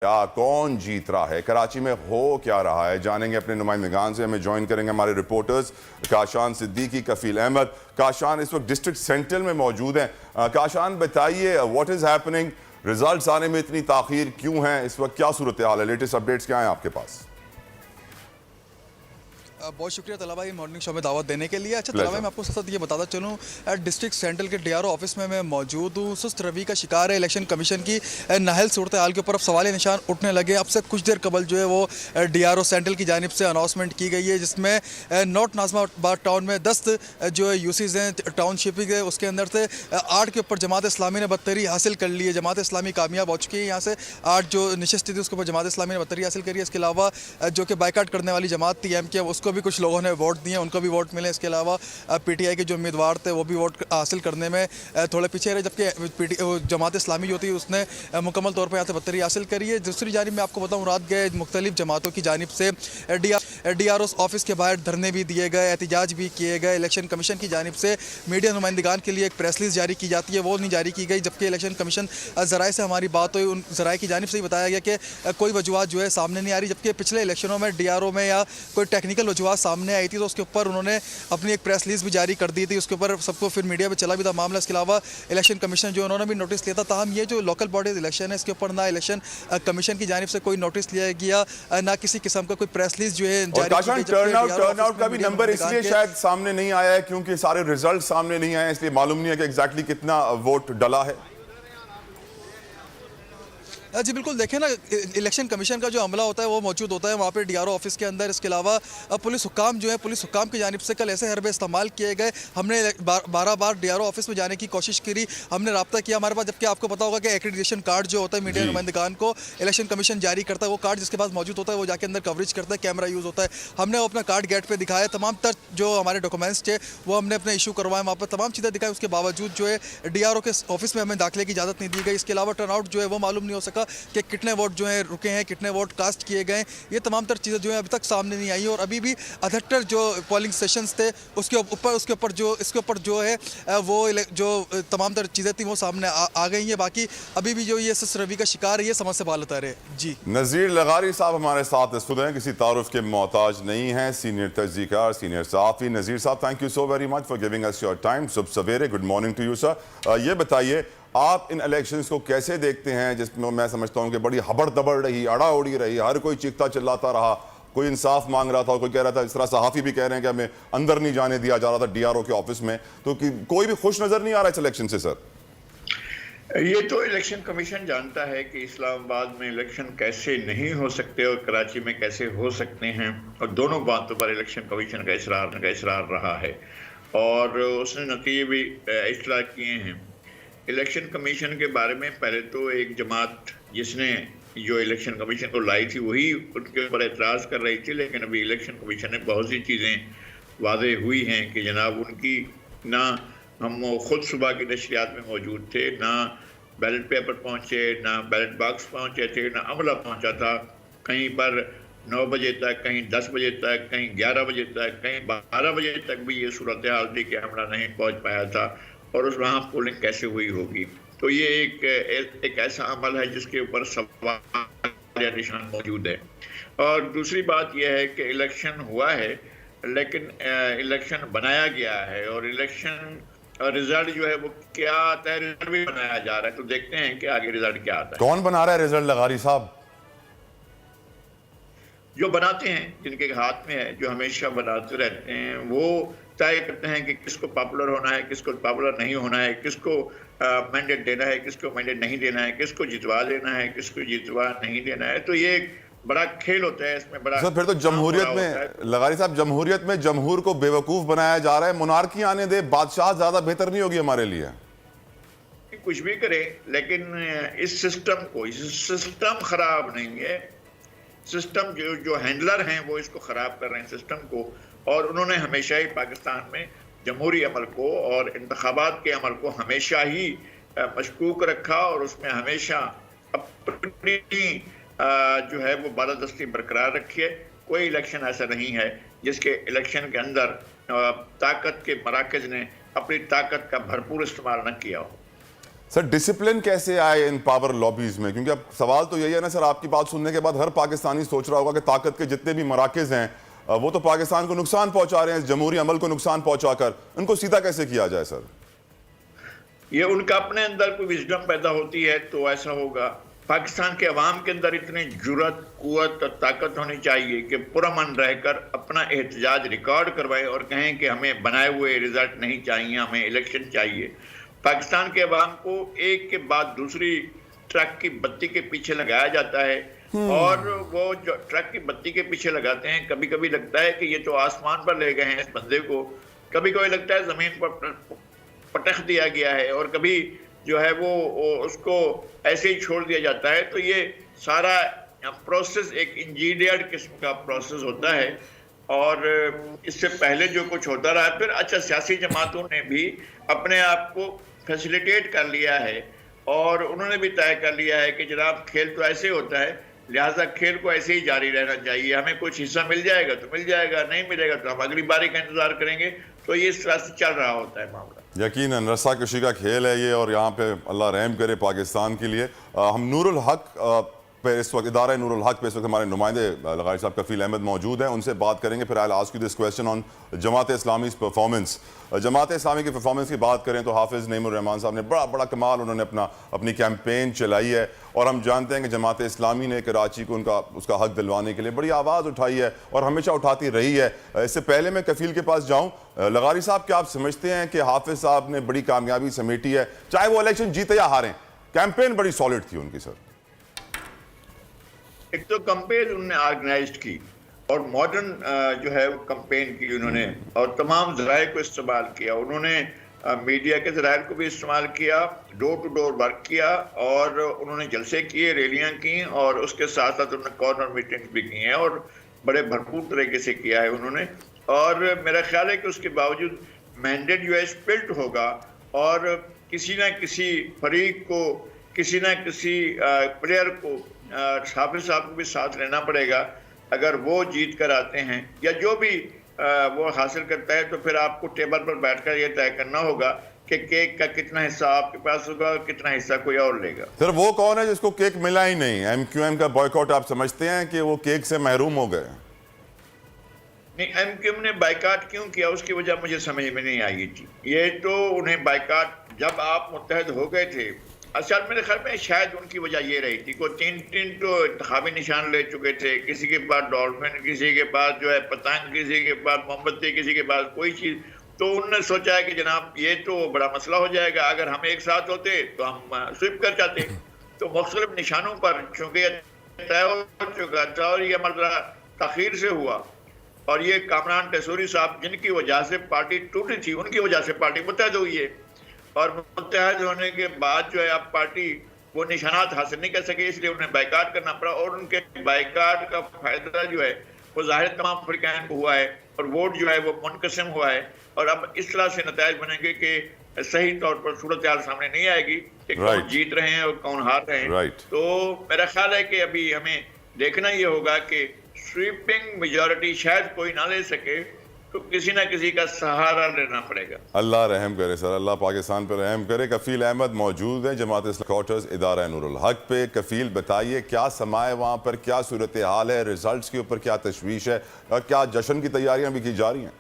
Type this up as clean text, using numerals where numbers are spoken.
क्या कौन जीत रहा है, कराची में हो क्या रहा है, जानेंगे अपने नुमाइंदगान से। हमें ज्वाइन करेंगे हमारे रिपोर्टर्स काशान सिद्दीकी, कफील अहमद। काशान इस वक्त डिस्ट्रिक्ट सेंट्रल में मौजूद हैं। काशान बताइए, व्हाट इज हैपनिंग, रिजल्ट्स आने में इतनी ताखीर क्यों है, इस वक्त क्या सूरत हाल है, लेटेस्ट अपडेट्स क्या हैं आपके पास? बहुत शुक्रिया तलबा ये मॉर्निंग शो में दावत देने के लिए। अच्छा तलबा, मैं आपको साथ ये बताता चलूँ, डिस्ट्रिक्ट सेंट्रल के डीआरओ ऑफिस में मैं मौजूद हूँ। सुस्त रवि का शिकार है इलेक्शन कमीशन की नाहल सूरत हाल के ऊपर अब सवाल निशान उठने लगे। अब से कुछ देर कबल जो है वो डीआरओ सेंट्रल की जानिब से अनाउंसमेंट की गई है, जिसमें नॉर्थ नाज़िमाबाद टाउन में 10 जो यूसीज हैं टाउनशिप के, उसके अंदर से 8 के ऊपर जमात इस्लामी ने बदतरी हासिल कर ली है। जमात इस्लामी कामयाब हो चुकी है। यहाँ से 8 जो नशस्ती थी उसके ऊपर जमात इस्लामी ने बदतरी हासिल करी है। इसके अलावा जो कि बाइकाट करने वाली जमात थी एमके, उसको भी कुछ लोगों ने वोट दिए, उनको भी वोट मिले। इसके अलावा पीटीआई के जो उम्मीदवार थे वो भी वोट हासिल करने में थोड़े पीछे रहे, जबकि जमात इस्लामी जो थी उसने मुकम्मल तौर पर यहाँ से बदतरी हासिल करी है। दूसरी जानिब मैं आपको बताऊँ, रात गए मुख्तलिफ जमातों की जानिब से डीआरओ ऑफिस के बाहर धरने भी दिए गए, एहतजाज भी किए गए। इलेक्शन कमीशन की जानिब से मीडिया नुमाइंदगान के लिए एक प्रेस रिलीज जारी की जाती है, वो नहीं जारी की गई। जबकि इलेक्शन कमीशन ज़राए से हमारी बात हुई, उन ज़राए की जानिब से ही बताया गया कि कोई वजूहत जो है सामने नहीं आ रही। जबकि पिछले इलेक्शनों में डीआरओ में या कोई टेक्निकल वजूहत सामने आई थी तो उसके ऊपर उन्होंने अपनी एक प्रेस रिलीज भी जारी कर दी थी, उसके ऊपर सबको फिर मीडिया में चला भी था मामला। इसके अलावा इलेक्शन कमीशन जो उन्होंने भी नोटिस लिया था। ताहम ये जो लोकल बॉडीज इलेक्शन है इसके ऊपर ना इलेक्शन कमीशन की जानिब से कोई नोटिस लिया गया, ना किसी किस्म का कोई प्रेस रिलीज जो है जारी। टर्नआउट का भी नंबर इसलिए शायद सामने नहीं आया है क्योंकि सारे रिजल्ट सामने नहीं आए, इसलिए मालूम नहीं है कि एग्जैक्टली कितना वोट डला है। जी बिल्कुल, देखें ना, इलेक्शन कमीशन का जो अमला होता है वो मौजूद होता है वहाँ पे डीआरओ ऑफिस के अंदर। इसके अलावा पुलिस हुक्काम जो है, पुलिस हुक्काम की जानिब से कल ऐसे हरबे इस्तेमाल किए गए। हमने 12 बार डीआरओ ऑफिस में जाने की कोशिश करी, हमने रब्ता किया हमारे पास, जबकि आपको पता होगा कि एक्रेडिटेशन कार्ड जो होता है मीडिया नुमाइंदगान को इलेक्शन कमीशन जारी करता है, वो कार्ड जिसके पास मौजूद होता है वो जाके अंदर कवरेज करता है, कैमरा यूज़ होता है। हमने वो अपना कार्ड गेट पर दिखाया, तमाम तर जो हमारे डॉक्यूमेंट्स थे वो हमने अपने इशू करवाए, वहाँ पर तमाम चीज़ें दिखाई। उसके बावजूद जो है डीआरओ के ऑफिस में हमें दाखिले की इजाज़त नहीं दी गई। इसके अलावा टर्नआउट जो है वो मालूम नहीं हो सका कि कितने वोट जो है रुके हैं, कितने वोट कास्ट किए गए। ये तमाम तर चीज़ें जो है अभी तक सामने नहीं आई और अभी भी 78 जो पोलिंग सेशंस थे उसके ऊपर जो है वो जो तमाम तर चीज़ें थी वो सामने आ गई हैं। बाकी अभी भी जो ये सस रवि का शिकार है ये समझ से बाल उतर है। जी नज़ीर लगारी साहब हमारे साथ इस वक्त हैं, किसी तारुफ के मोहताज नहीं हैं, सीनियर तजज़ीकार, सीनियर सहाफ़ी। नज़ीर साहब, thank you so very much for giving us your time. सुबह सवेरे good morning to you sir. ये बताइए, आप इन इलेक्शंस को कैसे देखते हैं, जिसमें मैं समझता हूँ कि बड़ी हबड़ दबड़ रही, अड़ा उड़ी रही, हर कोई चीखता चिल्लाता रहा, कोई इंसाफ मांग रहा था, कोई कह रहा था, इस तरह सहाफ़ी भी कह रहे हैं कि हमें अंदर नहीं जाने दिया जा रहा था डीआरओ के ऑफिस में, तो कोई भी खुश नज़र नहीं आ रहा इस इलेक्शन से सर। ये तो इलेक्शन कमीशन जानता है कि इस्लामाबाद में इलेक्शन कैसे नहीं हो सकते और कराची में कैसे हो सकते हैं, और दोनों बातों पर इलेक्शन कमीशन का इसरार रहा है और उसने नतीजे भी इतला किए हैं। इलेक्शन कमीशन के बारे में पहले तो एक जमात जिसने जो इलेक्शन कमीशन को लाई थी वही उनके ऊपर एतराज़ कर रही थी, लेकिन अभी इलेक्शन कमीशन ने बहुत सी चीज़ें वाज़ेह हुई हैं कि जनाब उनकी ना हम खुद सुबह की नशरियात में मौजूद थे, ना बैलेट पेपर पहुँचे, ना बैलेट बॉक्स पहुँचे थे, ना अमला पहुँचा था। कहीं पर 9 बजे तक, कहीं 10 बजे तक, कहीं 11 बजे तक, कहीं 12 बजे तक भी ये सूरत हाल थी कि अमला नहीं पहुँच पाया था और उस वहाँ पोलिंग कैसे हुई होगी। तो ये एक ऐसा अमल है जिसके ऊपर सवाल या निशान मौजूद है। और दूसरी बात यह है कि इलेक्शन हुआ है लेकिन इलेक्शन बनाया गया है और इलेक्शन रिजल्ट जो है वो क्या आता है, रिजल्ट भी बनाया जा रहा है, तो देखते हैं कि आगे रिजल्ट क्या आता है। कौन बना रहा है रिजल्ट लगारी साहब? जो बनाते हैं, जिनके हाथ में है, जो हमेशा बनाते रहते हैं, वो तय करते हैं कि किसको पॉपुलर होना है, किसको पॉपुलर नहीं होना है, किसको मैंडेट देना है, किसको मैंडेट नहीं देना है, किसको जितवा देना है, किसको जितवा नहीं देना है। तो ये एक बड़ा खेल होता है, इसमें बड़ा सर फिर तो जमहूरियत में लगारी साहब, जमहूरियत में जमहूर को बेवकूफ बनाया जा रहा है। मुनारकी आने दे, बादशाह ज्यादा बेहतर नहीं होगी हमारे लिए? कुछ भी करे लेकिन इस सिस्टम खराब नहीं है। सिस्टम जो हैंडलर हैं वो इसको ख़राब कर रहे हैं सिस्टम को, और उन्होंने हमेशा ही पाकिस्तान में जमहूरी अमल को और इंतखाबात के अमल को हमेशा ही मशकूक रखा और उसमें हमेशा अपनी जो है वो बालादस्ती बरकरार रखी है। कोई इलेक्शन ऐसा नहीं है जिसके इलेक्शन के अंदर ताकत के मराकज़ ने अपनी ताकत का भरपूर इस्तेमाल न किया हो। सर डिसिप्लिन कैसे आए इन पावर लॉबीज में, क्योंकि अब सवाल तो यही है ना सर, आपकी बात सुनने के बाद हर पाकिस्तानी सोच रहा होगा कि ताकत के जितने भी मराकज हैं वो तो पाकिस्तान को नुकसान पहुंचा रहे हैं, जमहूरी अमल को नुकसान पहुंचाकर उनको सीधा कैसे किया जाए सर? ये उनका अपने अंदर कोई विजडम पैदा होती है तो ऐसा होगा। पाकिस्तान के अवाम के अंदर इतनी जुर्रत, कुव्वत और ताकत होनी चाहिए कि पुरअमन रहकर अपना एहतजाज रिकॉर्ड करवाएं और कहें कि हमें बनाए हुए रिजल्ट नहीं चाहिए, हमें इलेक्शन चाहिए। पाकिस्तान के अवाम को एक के बाद दूसरी ट्रक की बत्ती के पीछे लगाया जाता है और वो जो ट्रक की बत्ती के पीछे लगाते हैं, कभी कभी लगता है कि ये तो आसमान पर ले गए हैं इस बंदे को, कभी कभी लगता है जमीन पर पटक दिया गया है और कभी जो है वो उसको ऐसे ही छोड़ दिया जाता है। तो ये सारा प्रोसेस एक इंजीनियर्ड किस्म का प्रोसेस होता है और इससे पहले जो कुछ होता रहा फिर अच्छा सियासी जमातों ने भी अपने आप को फैसिलिटेट कर लिया है और उन्होंने भी तय कर लिया है कि जनाब खेल तो ऐसे होता है, लिहाजा खेल को ऐसे ही जारी रहना चाहिए, हमें कुछ हिस्सा मिल जाएगा तो मिल जाएगा, नहीं मिलेगा तो हम अगली बारी का इंतजार करेंगे। तो ये इस तरह से चल रहा होता है मामला। यकीनन रस्सा कशी का खेल है ये और यहाँ पे अल्लाह रहम करे पाकिस्तान के लिए। हम नूरुल हक पे इस वक्त इदारा नूरुल हक पे इस वक्त हमारे नुमाइंदे लगारी साहब कफील अहमद मौजूद हैं, उनसे बात करेंगे। फिर I ask you this question on Jamaat Islami performance. Jamaat Islami की परफॉर्मेंस की बात करें तो हाफिज़ नईमुर रहमान साहब ने बड़ा कमाल उन्होंने अपनी कैंपेन चलाई है और हम जानते हैं कि जमात इस्लामी ने कराची को उसका हक दिलवाने के लिए बड़ी आवाज़ उठाई है और हमेशा उठाती रही है। इससे पहले मैं कफील के पास जाऊँ, लगारी साहब क्या आप समझते हैं कि हाफिज़ साहब ने बड़ी कामयाबी समेटी है, चाहे वो इलेक्शन जीते या हारें, कैंपेन बड़ी सॉलिड थी उनकी सर? एक तो कंपेन उन्होंने ऑर्गेनाइज की और मॉडर्न जो है वो कंपेन की उन्होंने और तमाम ज़राए को इस्तेमाल किया। उन्होंने मीडिया के ज़राए को भी इस्तेमाल किया, डोर टू डोर वर्क किया और उन्होंने जलसे किए, रैलियां की और उसके साथ साथ उन्होंने कॉर्नर मीटिंग्स भी की हैं और बड़े भरपूर तरीके से किया है उन्होंने। और मेरा ख्याल है कि उसके बावजूद मैंडेट जो है स्पिल्ट होगा और किसी न किसी फरीक को, किसी न किसी प्लेयर को, हाफिज साहब को भी साथ लेना पड़ेगा। अगर वो जीत कर आते हैं या जो भी वो हासिल करता है तो फिर आपको टेबल पर बैठकर ये तय करना होगा कि केक का कितना हिस्सा आपके पास होगा और कितना हिस्सा कोई और लेगा। सर वो कौन है जिसको केक मिला ही नहीं? MQM का बॉयकॉट आप समझते हैं कि वो केक से महरूम हो गए? नहीं, MQM ने बाइकाट क्यों किया उसकी वजह मुझे समझ में नहीं आई थी। ये तो उन्हें बाइकाट जब आप मुत्तहद हो गए थे, असल मेरे ख्याल में शायद उनकी वजह ये रही थी कि तीन तो इंतखाबी निशान ले चुके थे, किसी के पास डॉल्फिन, किसी के पास जो है पतंग, किसी के पास मोमबत्ती, किसी के पास कोई चीज़। तो उन्होंने सोचा है कि जनाब ये तो बड़ा मसला हो जाएगा, अगर हम एक साथ होते तो हम स्विप कर जाते। तो मुख्तलिफ निशानों पर चूँकि तय हो चुका था और ये मसला तखीर से हुआ और ये कामरान टेसूरी साहब जिनकी वजह से पार्टी टूटी थी, उनकी वजह से पार्टी मुत्तहद हुई है और मुत्तहद होने के बाद जो है अब पार्टी वो निशानात हासिल नहीं कर सके, इसलिए उन्हें बाइकाट करना पड़ा और उनके बाइकाट का फायदा जो है वो जाहिर तमाम अफ्रीकन को हुआ है और वोट जो है वो मुनकसिम हुआ है। और अब इस तरह से नतायज बनेंगे कि सही तौर पर सूरत हाल सामने नहीं आएगी कि कौन जीत रहे हैं और कौन हार रहे हैं। तो मेरा ख्याल है कि अभी हमें देखना ये होगा कि स्वीपिंग मेजॉरिटी शायद कोई ना ले सके तो किसी ना किसी का सहारा लेना पड़ेगा। अल्लाह रहम करे सर, अल्लाह पाकिस्तान पर रहम करे। कफील अहमद मौजूद हैं जमात इस्लामी क्वार्टर्स इदारा नूरुल हक पे। कफील बताइए क्या समाए वहाँ पर, क्या सूरत हाल है, रिजल्ट्स के ऊपर क्या तशवीश है और क्या जश्न की तैयारियाँ भी की जा रही हैं?